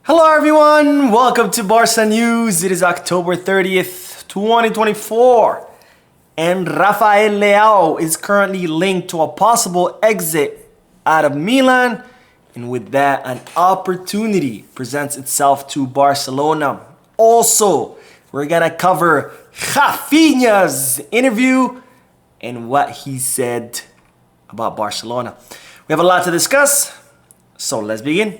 Hello everyone, welcome to Barca News. It is October 30th, 2024, and Rafael Leao is currently linked to a possible exit out of Milan, and with that, an opportunity presents itself to Barcelona. Also, we're gonna cover Raphinha's interview and what he said about Barcelona. We have a lot to discuss, so let's begin.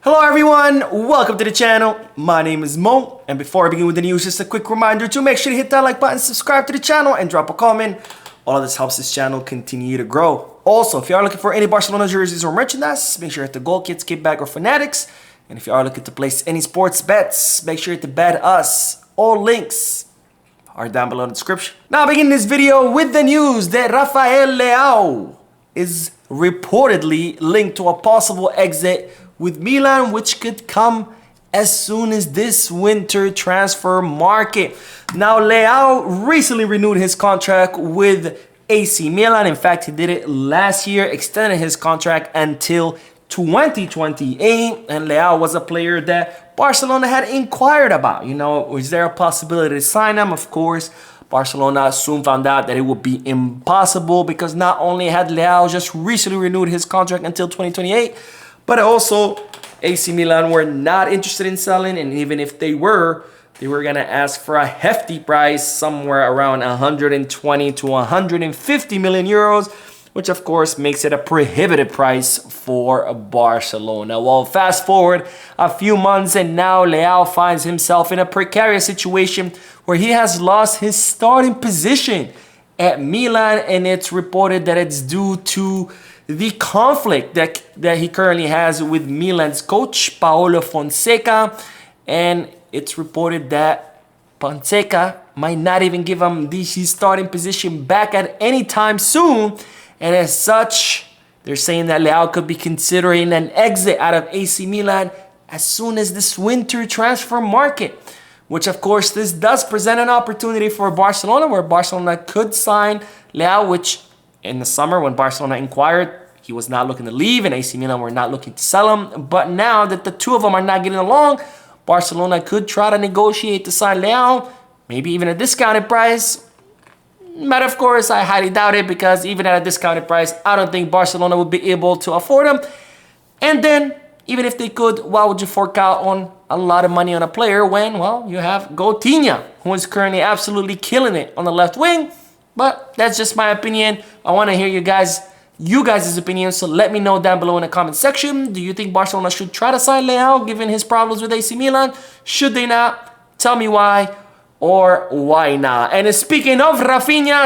Hello everyone, welcome to the channel. My name is Mo, and before I begin with the news, just a quick reminder to make sure to hit that like button, subscribe to the channel, and drop a comment. All of this helps this channel continue to grow. Also, if you are looking for any Barcelona jerseys or merchandise, make sure to hit the Goal Kits, Kickback, or Fanatics. And if you are looking to place any sports bets, make sure to bet us. All links are down below in the description. Now I begin this video with the news that Rafael Leao is reportedly linked to a possible exit with Milan, which could come as soon as this winter transfer market. Now, Leao recently renewed his contract with AC Milan. In fact, he did it last year, extended his contract until 2028. And Leao was a player that Barcelona had inquired about. You know, was there a possibility to sign him? Of course, Barcelona soon found out that it would be impossible because not only had Leao just recently renewed his contract until 2028, but also AC Milan were not interested in selling, and even if they were gonna ask for a hefty price, somewhere around 120 to 150 million euros, which of course makes it a prohibitive price for Barcelona. Well, fast forward a few months and now Leao finds himself in a precarious situation where he has lost his starting position at Milan, and it's reported that it's due to the conflict that he currently has with Milan's coach, Paulo Fonseca, and it's reported that Fonseca might not even give him his starting position back at any time soon, and as such, they're saying that Leao could be considering an exit out of AC Milan as soon as this winter transfer market, which of course this does present an opportunity for Barcelona, where Barcelona could sign Leao, which in the summer when Barcelona inquired, he was not looking to leave and AC Milan were not looking to sell him. But now that the two of them are not getting along, Barcelona could try to negotiate to sign Leão, maybe even a discounted price. But of course, I highly doubt it, because even at a discounted price, I don't think Barcelona would be able to afford him. And then, even if they could, why would you fork out on a lot of money on a player when, well, you have GOATinha, who is currently absolutely killing it on the left wing? But that's just my opinion. I want to hear you guys' opinion, so let me know down below in the comment section. Do you think Barcelona should try to sign Leao given his problems with AC Milan? Should they not? Tell me why or why not. And speaking of Raphinha,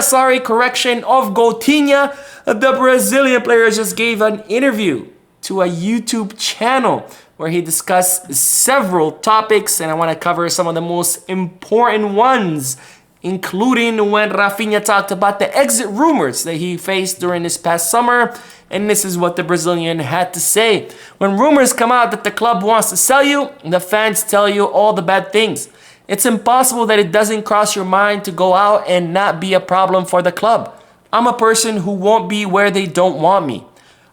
of GOATinha, the Brazilian player just gave an interview to a YouTube channel where he discussed several topics, and I want to cover some of the most important ones, including when Raphinha talked about the exit rumors that he faced during this past summer. And this is what the Brazilian had to say. When rumors come out that the club wants to sell you, the fans tell you all the bad things. It's impossible that it doesn't cross your mind to go out and not be a problem for the club. I'm a person who won't be where they don't want me.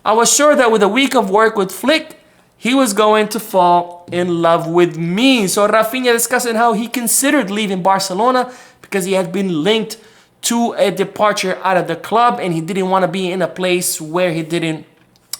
I was sure that with a week of work with Flick, he was going to fall in love with me. So Raphinha discussing how he considered leaving Barcelona because he had been linked to a departure out of the club, and he didn't want to be in a place where he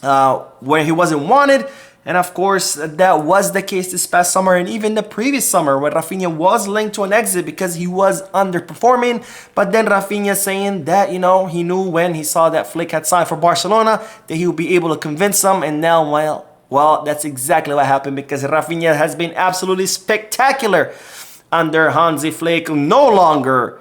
wasn't wanted. And of course, that was the case this past summer and even the previous summer, when Raphinha was linked to an exit because he was underperforming. But then Raphinha saying that, you know, he knew when he saw that Flick had signed for Barcelona that he would be able to convince him. And now, well, that's exactly what happened, because Raphinha has been absolutely spectacular under Hansi Flick, no longer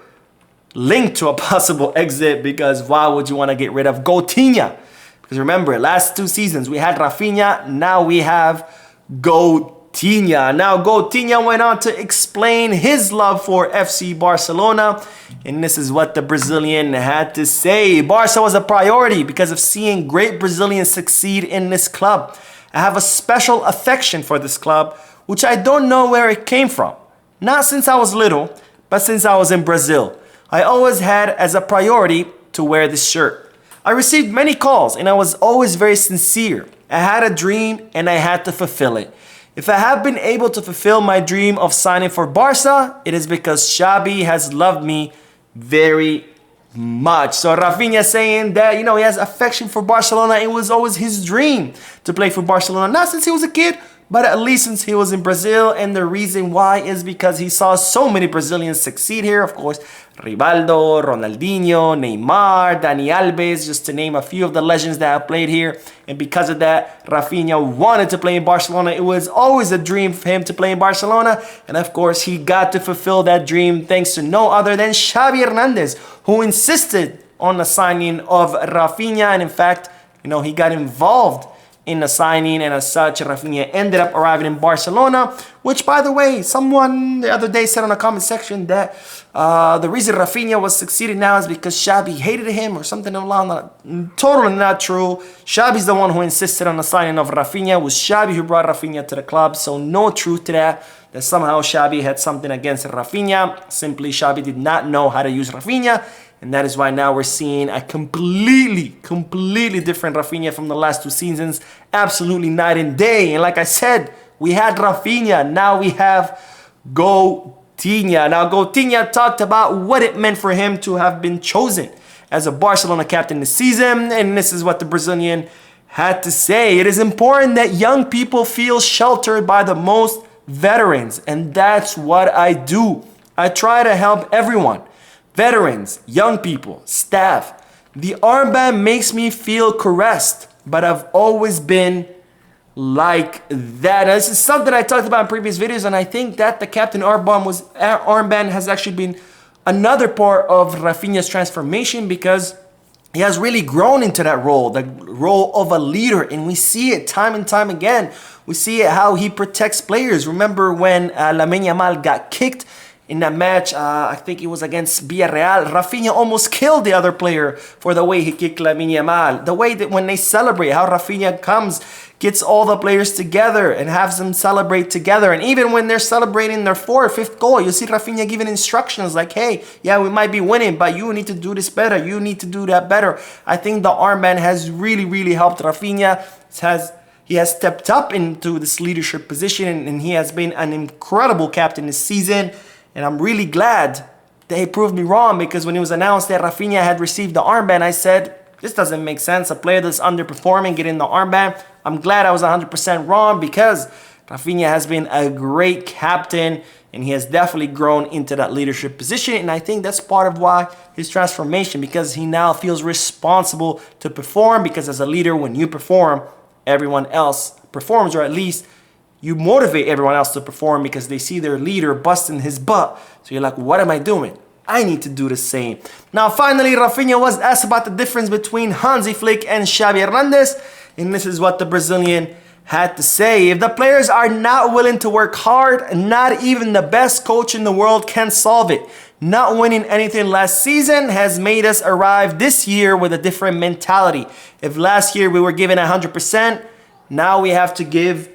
linked to a possible exit, because why would you want to get rid of GOATinha? Because remember, last 2 seasons we had Raphinha, now we have GOATinha. GOATinha. Now, GOATinha went on to explain his love for FC Barcelona, and this is what the Brazilian had to say. Barca was a priority because of seeing great Brazilians succeed in this club. I have a special affection for this club, which I don't know where it came from. Not since I was little, but since I was in Brazil. I always had as a priority to wear this shirt. I received many calls and I was always very sincere. I had a dream and I had to fulfill it. If I have been able to fulfill my dream of signing for Barca, it is because Xabi has loved me very much. So Raphinha saying that, he has affection for Barcelona. It was always his dream to play for Barcelona. Not since he was a kid, but at least since he was in Brazil. And the reason why is because he saw so many Brazilians succeed here. Of course, Rivaldo, Ronaldinho, Neymar, Dani Alves, just to name a few of the legends that have played here. And because of that, Raphinha wanted to play in Barcelona. It was always a dream for him to play in Barcelona. And of course, he got to fulfill that dream thanks to no other than Xavi Hernandez, who insisted on the signing of Raphinha. And in fact, he got involved in the signing, and as such, Raphinha ended up arriving in Barcelona, which, by the way, someone the other day said on the comment section that the reason Raphinha was succeeding now is because Xabi hated him or something along that. Totally not true. Xabi's the one who insisted on the signing of Raphinha. It was Xabi who brought Raphinha to the club, so no truth to that somehow Xabi had something against Raphinha. Simply, Xabi did not know how to use Raphinha. And that is why now we're seeing a completely different Raphinha from the last two seasons. Absolutely night and day. And like I said, we had Raphinha. Now we have GOATinha. Now GOATinha talked about what it meant for him to have been chosen as a Barcelona captain this season. And this is what the Brazilian had to say. It is important that young people feel sheltered by the most veterans. And that's what I do. I try to help everyone. Veterans, young people, staff. The armband makes me feel caressed, but I've always been like that. Now, this is something I talked about in previous videos, and I think that the captain armband has actually been another part of Raphinha's transformation because he has really grown into that role, the role of a leader, and we see it time and time again. We see it how he protects players. Remember when Lamine Yamal got kicked in that match, I think it was against Villarreal, Raphinha almost killed the other player for the way he kicked Lamine Yamal. The way that when they celebrate, how Raphinha comes, gets all the players together and has them celebrate together. And even when they're celebrating their 4th or 5th goal, you see Raphinha giving instructions like, hey, yeah, we might be winning, but you need to do this better. You need to do that better. I think the armband has really helped Raphinha. He has stepped up into this leadership position, and he has been an incredible captain this season. And I'm really glad that he proved me wrong, because when it was announced that Raphinha had received the armband, I said, this doesn't make sense. A player that's underperforming getting the armband. I'm glad I was 100% wrong, because Raphinha has been a great captain and he has definitely grown into that leadership position. And I think that's part of why his transformation, because he now feels responsible to perform, because as a leader, when you perform, everyone else performs, or at least you motivate everyone else to perform because they see their leader busting his butt. So you're like, what am I doing? I need to do the same. Now, finally, Raphinha was asked about the difference between Hansi Flick and Xavi Hernandez. And this is what the Brazilian had to say. If the players are not willing to work hard, not even the best coach in the world can solve it. Not winning anything last season has made us arrive this year with a different mentality. If last year we were given 100%, now we have to give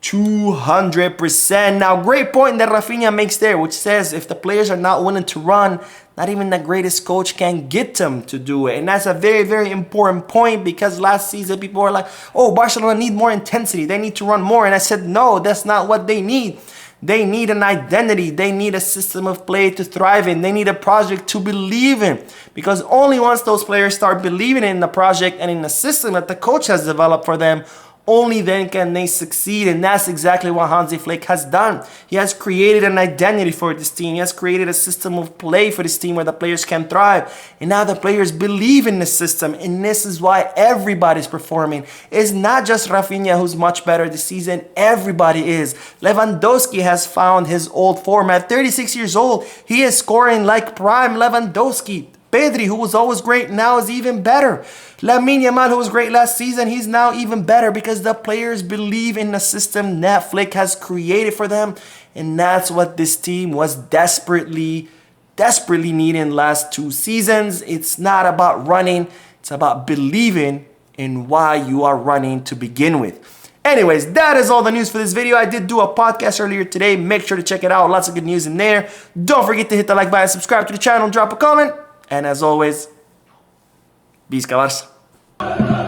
200%. Now, great point that Raphinha makes there, which says if the players are not willing to run, not even the greatest coach can get them to do it. And that's a very important point, because last season people were like, oh, Barcelona need more intensity. They need to run more. And I said, no, that's not what they need. They need an identity. They need a system of play to thrive in. They need a project to believe in. Because only once those players start believing in the project and in the system that the coach has developed for them, only then can they succeed. And that's exactly what Hansi Flick has done. He has created an identity for this team. He has created a system of play for this team where the players can thrive. And now the players believe in the system. And this is why everybody's performing. It's not just Raphinha who's much better this season. Everybody is. Lewandowski has found his old form. At 36 years old, he is scoring like prime Lewandowski. Pedri, who was always great, now is even better. Lamine Yamal, who was great last season, he's now even better because the players believe in the system Nat Flick has created for them. And that's what this team was desperately needing last 2 seasons. It's not about running. It's about believing in why you are running to begin with. Anyways, that is all the news for this video. I did do a podcast earlier today. Make sure to check it out. Lots of good news in there. Don't forget to hit the like button, subscribe to the channel, drop a comment. And as always, Visca Barça.